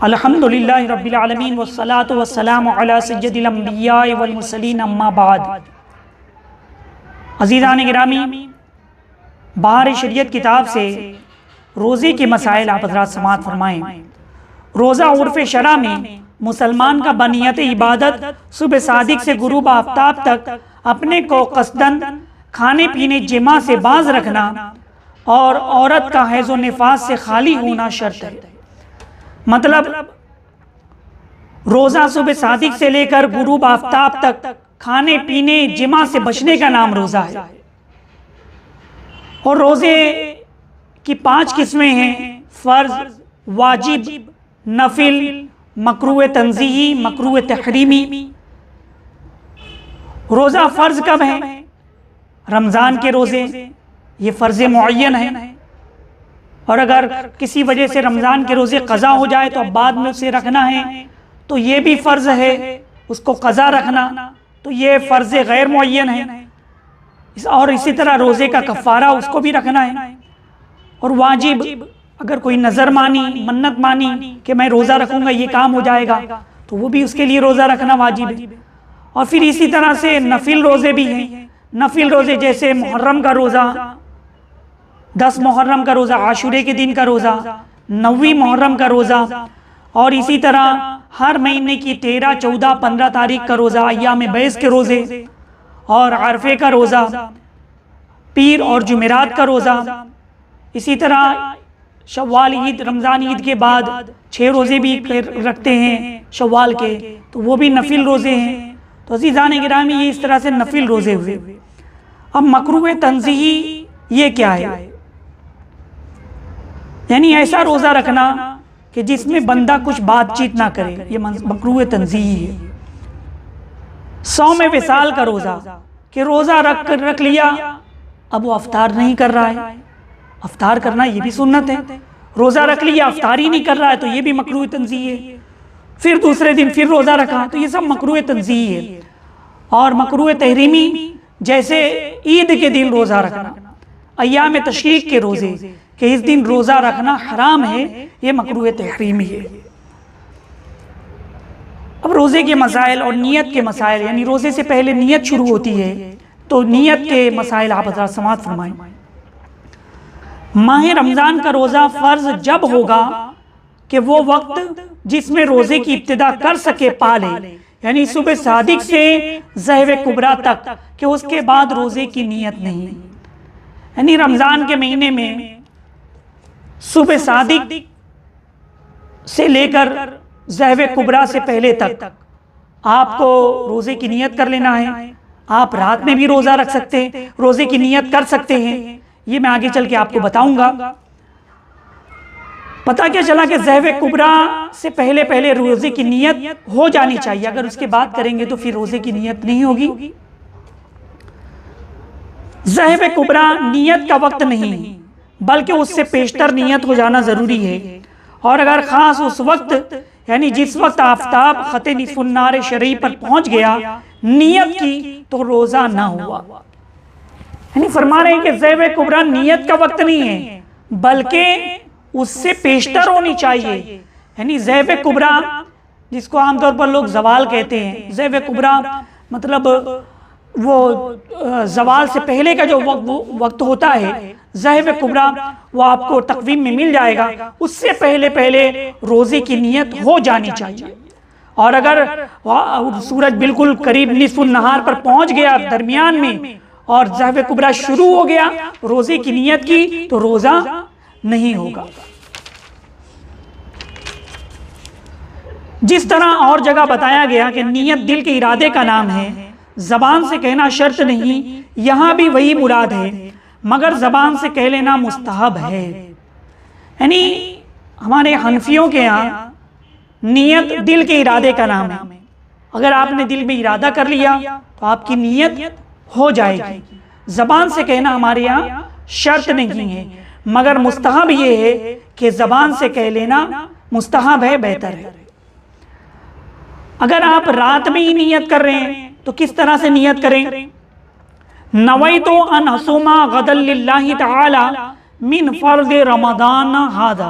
अल्हम्दुलिल्लाहि रब्बिल आलमीन वस्सलातु वस्सलामु अला सय्यदिल अंबिया वल मुरसलीन अम्मा बाद। अज़ीज़ान गिरामी, बाहर शरीयत किताब से रोज़े के मसाइल आप हज़रात समाअत फरमाएँ। रोज़ा उर्फ़ शरा में मुसलमान का बनियत इबादत सुबह सादिक से गुरूब आफ्ताब तक अपने को कसदन खाने पीने जिमा से बाज रखना और औरत का हैज़ो निफास से खाली होना शर्त है। मतलब रोज़ा सुबह सादिक से लेकर गुरूब आफ्ताब तक खाने पीने जिमा से बचने का नाम रोज़ा है। और रोज़े की 5 किस्में हैं: फ़र्ज़, वाजिब, नफिल, मकरूह तंज़ीही, मकरूह तहरीमी। रोज़ा फ़र्ज़ कब है? रमज़ान के रोज़े, ये फ़र्ज़ मुअय्यन है। और अगर किसी वजह से रमज़ान के रोज़े क़ज़ा हो जाए तो अब बाद में उसे रखना है, तो ये भी फ़र्ज़ है, उसको क़ज़ा रखना, तो ये फ़र्ज़ गैर मुअय्यन है। और इसी तरह रोज़े का कफ़ारा उसको भी रखना है। और वाजिब, अगर कोई नज़र मानी, मन्नत मानी कि मैं रोज़ा रखूँगा ये काम हो जाएगा, तो वो भी उसके लिए रोज़ा रखना वाजिब है। और फिर इसी तरह से नफिल रोज़े भी हैं। नफिल रोज़े जैसे मुहर्रम का रोज़ा, 10 मुहर्रम का रोज़ा, आशूरे के दिन का रोज़ा, 9वीं मुहर्रम का रोज़ा, और इसी तरह हर महीने की 13, 14, 15 तारीख का रोज़ा, अय्याम बैस के रोज़े, और अरफे का रोज़ा, पीर और जुमेरात का रोज़ा। इसी तरह शव्वाल ईद, रमज़ान ईद के बाद 6 रोज़े भी रखते हैं शव्वाल के, तो वो भी नफिल रोज़े हैं। तो अज़ीज़ान गिरामी, ये इस तरह से नफिल रोज़े हुए। अब मकरूह तंज़ीही ये क्या है? यानी ऐसा रोज़ा रखना कि जिसमें बंदा कुछ बातचीत ना करे, ये मकरूह तंज़ीही है। 100 में विसाल का रोज़ा, कि रोज़ा रख लिया, अब वो अफ्तार नहीं कर रहा है। अफ्तार करना ये भी सुन्नत है। रोज़ा रख लिया, अफ्तार ही नहीं कर रहा है, तो ये भी मकरूह तंज़ीही है। फिर दूसरे दिन फिर रोज़ा रखा, तो ये सब मकरूह तंज़ीही है। और मकरूह तहरीमी जैसे ईद के दिन रोज़ा रखना, अय्याम तशरीक़ के रोज़े, कि इस दिन रोज़ा रखना हराम है, ये मकरूह तहरीमी है। अब रोज़े के मसाइल और नियत के मसाइल, यानी रोज़े से पहले नियत शुरू होती है, तो नियत के मसाइल आप हज़रात समाअत फरमाएं। माह रमज़ान का रोज़ा फ़र्ज़ जब होगा कि वो वक्त जिसमें रोज़े की इब्तिदा कर सके पा ले, यानी सुबह सादिक से ज़हवे कुबरा तक, कि उसके बाद रोज़े की नियत नहीं। यानी रमज़ान के महीने में सुबह सादिक से लेकर ज़हवे कुबरा से पहले तक आपको रोज़े की नियत कर लेना है। आप रात में भी रोज़ा रख सकते हैं, रोज़े की नियत कर सकते हैं, ये मैं आगे चल के आपको बताऊंगा। पता क्या चला कि ज़हवे कुबरा से पहले पहले रोज़े की नियत हो जानी चाहिए। अगर उसके बाद करेंगे तो फिर रोज़े की नियत नहीं होगी। ज़हवे कुबरा नियत का वक्त नहीं, बल्कि उससे पेशतर नियत हो जाना ज़रूरी है। और अगर ख़ास उस वक्त, यानी जिस वक्त आफ्ताब ख़त निस्फ़ुन्नार शरई पर पहुँच गया, नियत की, तो रोज़ा ना हुआ। यानी फरमा रहे हैं कि ज़हवे कुबरा नियत का वक्त नहीं है, बल्कि उससे पेशतर होनी चाहिए। यानी ज़हवे कुबरा, जिसको आमतौर पर लोग ज़वाल कहते हैं, ज़हवे कुबरा मतलब वो ज़वाल से पहले का जो वक्त होता है, ज़हवे कुबरा, वो आपको तक़वीम में मिल जाएगा। उससे पहले पहले रोज़े की नियत हो जानी चाहिए। और अगर सूरज बिल्कुल करीब निस्फ़ुन नहार पर पहुंच गया दरमियान में, और ज़हवे कुबरा शुरू हो गया, रोज़े की नियत की, तो रोज़ा नहीं होगा। जिस तरह और जगह बताया गया कि नियत दिल के इरादे का नाम है, ज़बान से कहना शर्त नहीं, यहाँ भी वही मुराद है, मगर ज़बान से कह लेना मुस्तहब है। यानी हमारे हनफियों के यहाँ नियत दिल के इरादे का नाम है। अगर आपने दिल में इरादा कर लिया तो आपकी नियत हो जाएगी। ज़बान से कहना हमारे यहाँ शर्त नहीं है, मगर मुस्तहब ये है कि ज़बान से कह लेना मुस्तहब है, बेहतर है। अगर आप रात में ही नियत कर रहे हैं तो किस तरह से नियत करें? नवैतु अन असुमा गदल लिल्लाहि तआला मिन फर्द रमदान हादा,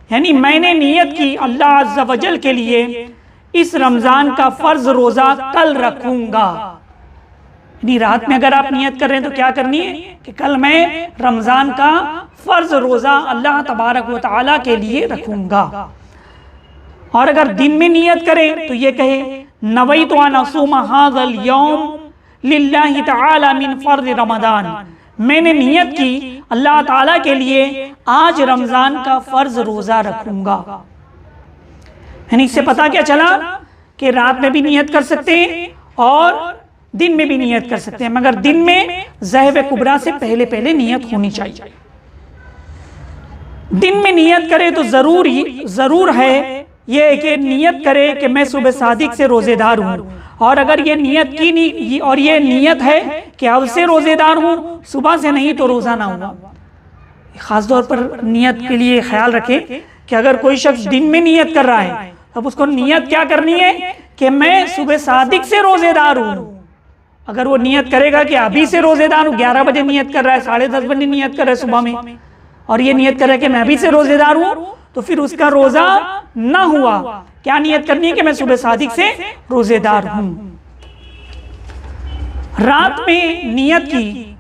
यानी मैंने नियत की अल्लाह अज़्ज़ा वजल के लिए इस रमज़ान का फ़र्ज़ रोज़ा कल रखूँगा। यानी रात में अगर आप नियत कर रहे हैं तो क्या करनी है कि कल मैं रमज़ान का फ़र्ज़ रोज़ा अल्लाह तबारक व तआला के लिए रखूँगा। और अगर दिन में नियत करें तो ये कहे नवैतु अन असूम हाज़ल यौम लिल्लाहि तआला मिन फ़र्ज़ रमज़ान, मैंने नियत की अल्लाह ताला के लिए आज रमज़ान का फ़र्ज़ रोज़ा रखूँगा। यानी इससे पता क्या चला कि रात में भी नियत कर सकते हैं और दिन में भी नियत कर सकते हैं, मगर दिन में ज़हब कुबरा से पहले पहले नियत होनी चाहिए। दिन में नियत करे तो ज़रूर है ये कि नियत करे कि मैं सुबह सादिक से रोज़ेदार हूँ, और अगर ये नियत की नहीं और ये नियत है कि अब से रोज़ेदार हूँ, सुबह से नहीं तो रोज़ा ना हुआ। ख़ास तौर पर नियत के लिए ख्याल रखें कि अगर कोई शख्स दिन में नियत कर रहा है तब उसको नियत क्या करनी है कि मैं सुबह सादिक से रोज़ेदार हूँ। अगर वो नियत करेगा कि अभी से रोज़ेदार हूँ, 11 बजे नियत कर रहा है, 10:30 बजे नियत कर रहा है सुबह में, और ये नियत कर रहा है कि मैं अभी से रोज़ेदार हूँ, तो फिर उसका रोज़ा ना हुआ। क्या नियत करनी है कि मैं सुबह सादिक से रोज़ेदार हूँ। रात में नियत की,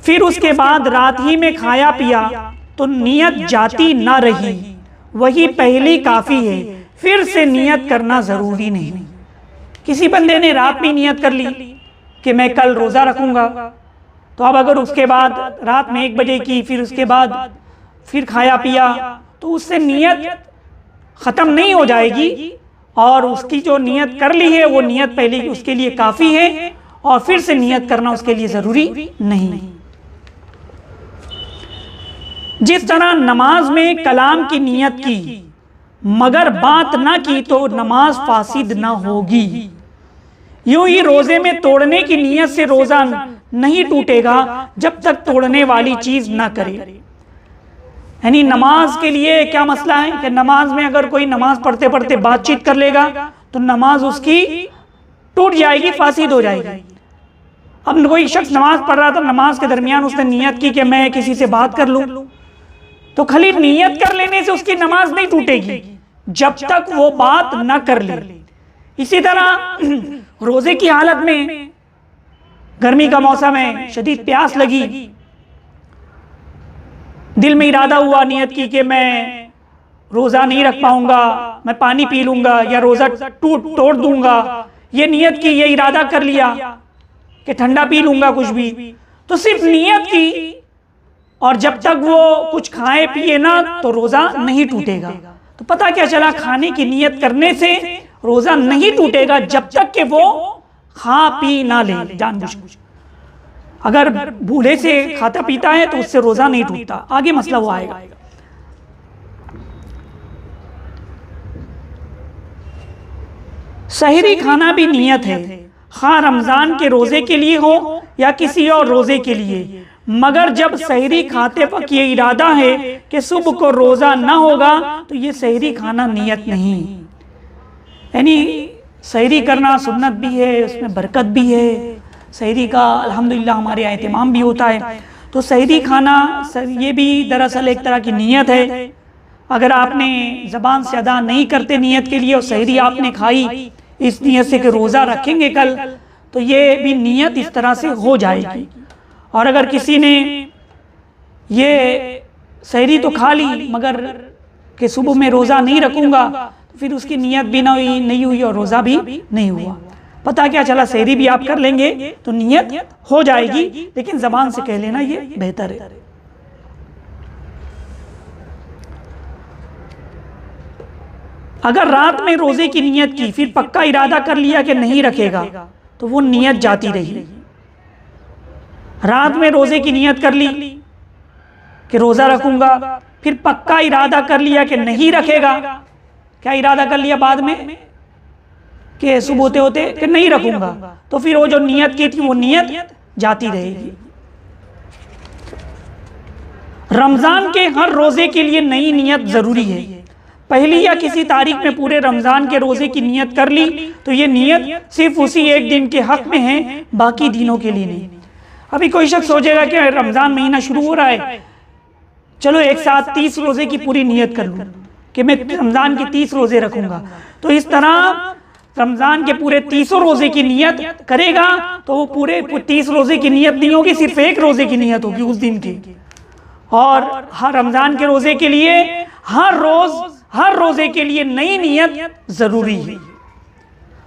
फिर उसके बाद रात ही में खाया पिया तो नियत जाती ना रही, वही पहली काफ़ी है, फिर से नियत करना ज़रूरी नहीं। किसी बंदे ने रात में नियत कर ली कि मैं कल रोज़ा रखूँगा, तो अब अगर उसके बाद रात में 1 बजे की, फिर उसके बाद फिर खाया पिया, तो उससे नियत ख़त्म नहीं हो जाएगी, और उसकी जो नियत कर ली है वो नियत पहले उसके लिए काफ़ी है, और फिर से नियत करना उसके लिए ज़रूरी नहीं। जिस तरह नमाज में कलाम की नियत की मगर बात ना की तो नमाज फासिद ना होगी, यूं ही रोज़े में तोड़ने की नियत से रोज़ा नहीं टूटेगा जब तक तोड़ने वाली चीज़ ना करे। यानी नमाज के लिए क्या मसला है कि नमाज में अगर कोई नमाज पढ़ते पढ़ते बातचीत कर लेगा तो नमाज उसकी टूट जाएगी, फासिद हो जाएगी। अब कोई शख्स नमाज पढ़ रहा था, नमाज के दरमियान उसने नियत की कि मैं किसी से बात कर लूं, तो खाली नियत कर लेने से उसकी नमाज नहीं टूटेगी जब तक वो बात न कर ले। इसी तरह रोजे की हालत में, गर्मी का मौसम है, शदीद प्यास लगी, दिल में इरादा हुआ, नियत की कि मैं रोज़ा नहीं रख पाऊंगा, मैं पानी पी लूंगा या रोज़ा तोड़ दूंगा, ये नियत की, ये इरादा कर लिया कि ठंडा पी लूंगा कुछ भी, तो सिर्फ नियत की, और जब तक वो कुछ खाए पिए ना तो रोज़ा नहीं टूटेगा। तो पता क्या चला, खाने की नियत करने से रोज़ा नहीं टूटेगा जब तक कि वो खा पी ना ले जानबूझ। अगर भूले से खाता पीता है तो उससे रोज़ा नहीं टूटता, आगे मसला वो आएगा। सहरी खाना भी नियत है, हाँ रमज़ान के रोज़े के लिए हो या किसी और रोज़े के लिए, मगर जब सहरी खाते वक्त ये इरादा है कि सुबह को रोज़ा ना होगा तो ये सहरी खाना नियत नहीं। यानी सहरी करना सुन्नत भी है, उसमें बरकत भी है, सहरी का अल्हम्दुलिल्लाह हमारे यहाँ एहतमाम भी होता है। तो सहरी खाना ये भी दरअसल एक तरह की नियत है। अगर आपने ज़बान से अदा नहीं करते नियत के लिए और सहरी आपने खाई इस नियत से कि रोज़ा रखेंगे कल, तो ये भी नियत इस तरह से हो जाएगी। और अगर किसी ने ये सहरी तो खा ली मगर कि सुबह में रोज़ा नहीं रखूँगा, तो फिर उसकी नियत भी नहीं हुई और रोज़ा भी नहीं हुआ। पता क्या चला, सहरी भी आप कर लेंगे तो नियत हो जाएगी, लेकिन ज़बान से कह लेना ये बेहतर है। अगर रात में रोज़े की नियत की, फिर पक्का इरादा कर लिया कि नहीं रखेगा, तो वो नियत जाती रही। रात में रोज़े की नियत कर ली कि रोज़ा रखूँगा, फिर पक्का इरादा कर लिया कि नहीं रखेगा। क्या इरादा कर लिया बाद में कि सुबह होते होते कि नहीं रखूँगा, तो फिर वो जो नियत की थी वो नियत जाती रहेगी। रमज़ान के हर रोज़े के लिए नई नियत ज़रूरी है। पहली या किसी तारीख में पूरे रमज़ान के रोज़े की नियत कर ली तो ये नियत सिर्फ उसी एक दिन के हक़ में है, बाकी दिनों के लिए नहीं। अभी कोई शख्स सोचेगा कि रमज़ान महीना शुरू हो रहा है, चलो एक साथ 30 रोजे की पूरी नियत कर लूँ कि मैं रमज़ान के 30 रोजे रखूंगा, तो इस तरह रमज़ान के पूरे 30 रोजे की नियत करेगा तो वो पूरे 30 रोजे की नियत नहीं होगी, सिर्फ एक रोजे की नियत होगी उस दिन की। और हर रमज़ान के रोजे के लिए हर रोजे के लिए नई नियत ज़रूरी है।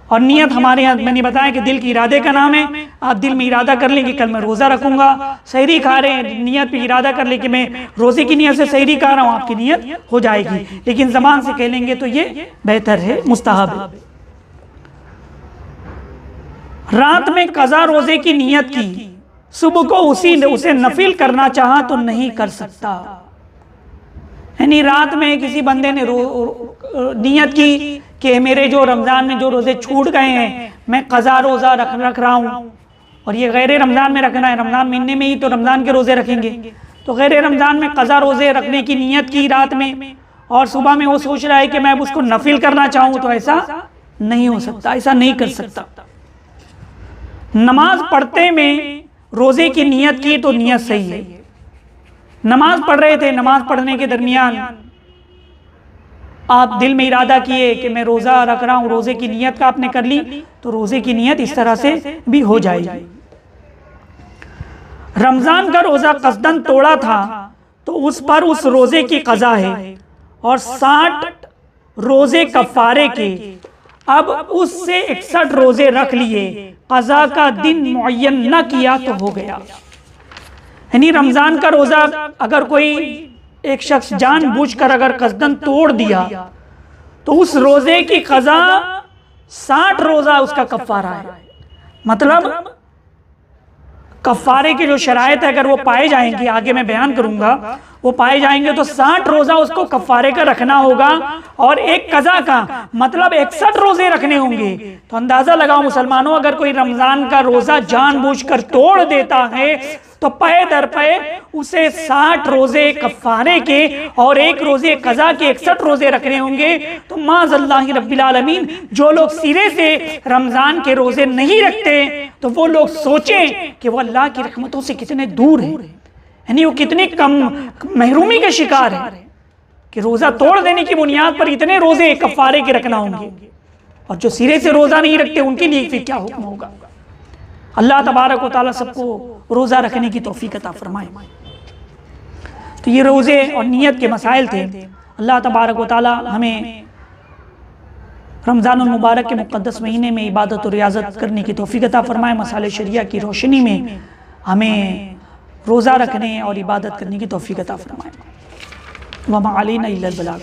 और नियत हमारे यहाँ मैंने बताया कि दिल के इरादे का नाम है। आप दिल में इरादा कर लें कि कल मैं रोज़ा रखूंगा, सहरी खा रहे हैं, नियत पे इरादा कर ले कि मैं रोज़े की नियत से सहरी खा रहा हूँ, आपकी नियत हो जाएगी। लेकिन ज़बान से कह लेंगे तो ये बेहतर है, मुस्तहब है। रात में कज़ा रोज़े की नियत की, सुबह को उसे नफिल करना चाहा तो नहीं कर सकता। यानी रात में किसी बंदे ने नियत की कि मेरे जो रमज़ान में जो रोज़े छूट गए हैं मैं कज़ा रोज़ा रख रहा हूँ, और ये गैर रमज़ान में रखना है, रमज़ान महीने में ही तो रमज़ान के रोज़े रखेंगे, तो गैर रमज़ान में कज़ा रोज़े रखने की नियत की रात में, और सुबह में वो सोच रहा है कि मैं उसको नफिल करना चाहूँ, तो ऐसा नहीं हो सकता, ऐसा नहीं कर सकता। नमाज पढ़ते में रोज़े की नियत की तो नियत सही है। नमाज पढ़ रहे थे, नमाज पढ़ने के दरमियान आप दिल में इरादा किए कि मैं रोज़ा रख रहा हूँ, रोज़े की नियत का आपने कर ली, तो रोज़े की नियत इस तरह से भी हो जाएगी। रमज़ान का रोज़ा कसदन तोड़ा था तो उस पर उस रोज़े की क़ज़ा है, और 60 रोज़े कफ़ारे के। अब उससे 61 रोज़े रख लिए, क़ज़ा का दिन मुअय्यन न किया तो हो गया। यानी रमज़ान का रोज़ा अगर कोई एक शख्स जानबूझकर अगर कसदन तोड़ दिया तो उस रोज़े की क़ज़ा 60 रोज़ा उसका कफ़ारा है। मतलब कफ़ारे के जो शराइत है अगर वो पाए जाएंगे, आगे मैं बयान करूंगा, वो पाए जाएंगे तो 60 रोज़ा उसको कफ़ारे का रखना होगा, और एक क़ज़ा का मतलब 61 रोज़े रखने होंगे। तो अंदाज़ा लगाओ मुसलमानों, अगर कोई रमज़ान का रोज़ा जानबूझकर तोड़ देता है तो पे दर पे उसे 60 रोज़े कफ़ारे के और एक रोज़े क़ज़ा के 61 रोज़े रखने होंगे। तो माज़अल्लाहि रब्बिल आलमीन, जो लोग सिरे से रमज़ान के रोज़े नहीं रखते तो वो लोग सोचें कि वो अल्लाह की रहमतों से कितने दूर हैं, यानी वो कितनी कम महरूमी के शिकार है कि रोज़ा तोड़ देने की बुनियाद पर इतने रोज़े कफ़ारे के रखना होंगे, और जो सिरे से रोज़ा नहीं रखते उनके लिए फिर क्या हुक्म होगा। अल्लाह तबारक व तआला सबको रोज़ा रखने की तौफीक अता फरमाए। तो ये रोज़े और नियत के मसाइल थे। अल्लाह तबारक व तआला हमें रमज़ानुल मुबारक के मुक़द्दस महीने में इबादत और रियाज़त करने की तौफीक अता फरमाए। मसाले शरिया की रोशनी में हमें रोज़ा रखने और इबादत करने की तौफीक अता फरमाए। वमा अलैना इल्लल बलाग।